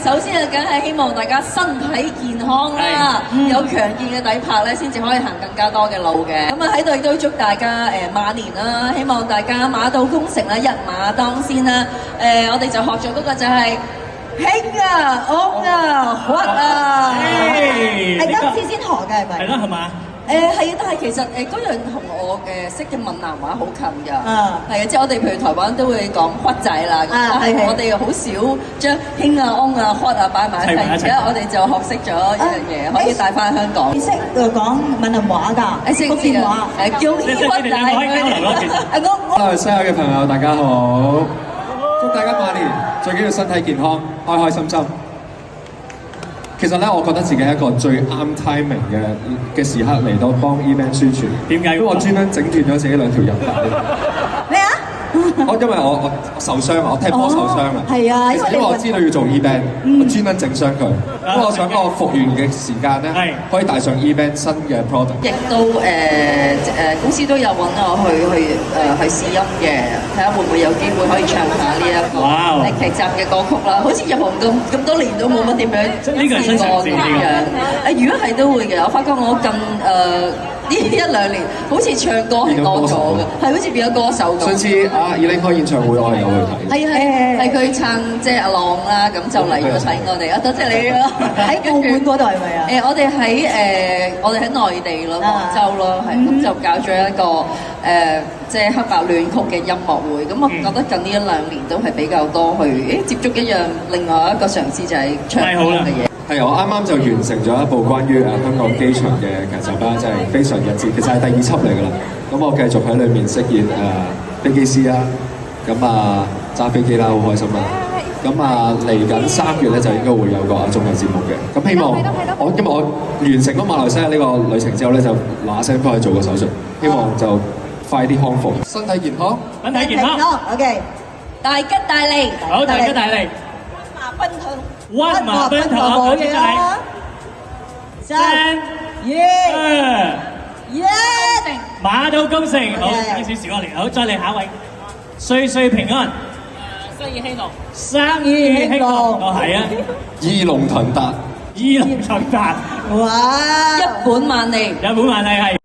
首先啊，梗係希望大家身體健康啦，有強健嘅底魄咧，先至可以行更加多嘅路嘅。咁啊喺度亦都祝大家馬年啦，希望大家馬到功成啦，一馬當先啦。我哋就學咗嗰個就係興啊、安啊、屈啊，係今次先學嘅係咪？係啦，係嘛？係啊，但係其實嗰樣同我識嘅閩南話好近㗎。係啊，即係我哋譬如台灣都會講屈仔啦，我哋好少將興啊、安啊、屈啊擺埋一齊。而家我哋就學識咗一樣嘢，可以帶翻香港。你識講閩南話㗎？識講話叫屈仔。馬來西亞嘅朋友大家好，祝大家馬年最緊要身體健康，開開心心。其實咧，我覺得自己係一個最啱 timing 嘅時刻嚟到幫 event 宣傳。點解？因為我專登整斷咗自己兩條韌帶。咩啊？因為我受傷啊，我踢波受傷啊。係啊，因為我知道要做 event，我專登整傷佢。因為我想個復原嘅時間咧，可以帶上 event 新嘅 product。亦都公司都有揾我去試音嘅，睇下會唔會有機會可以唱下呢一個劇集嘅歌曲啦。好似入行咁多年都冇乜點樣試過咁樣。如果係都會嘅，我發覺我近呢一兩年好似唱歌係多咗嘅，係好似變咗歌手咁。上次以玲開演唱會，我係有去睇。係佢撐即係阿浪啦，咁就嚟咗睇我哋啊！多謝你咯。喺澳門嗰度係咪啊？我哋喺內地咯，廣州咯，係咁就搞咗一個即係黑白戀曲嘅音樂會。咁我覺得近呢一兩年都係比較多去接觸一樣另外一個嘗試，就係唱歌嘅嘢。係我啱啱就完成咗一部關於香港機場嘅劇集啦，真係非常日誌，其實係第2輯嚟㗎啦。咁我繼續喺裏面飾演飛機師啦，咁揸飛機啦，好開心啦。咁嚟緊3月咧就應該會有個綜藝節目嘅。咁希望因為我完成咗馬來西亞呢個旅程之後咧，就嗱聲翻去做個手術，希望就快啲康復，身體健康，身體健康。OK， 大吉大利，好，大吉大利，溫馬奔騰，好嘢啊！3、2、1，馬到功成，好，少少時間嚟，好，再嚟下一位，歲歲平安，生意興隆，生意興隆，哦係啊，二龍騰達，二龍騰達，哇！一本萬利，一本萬利係。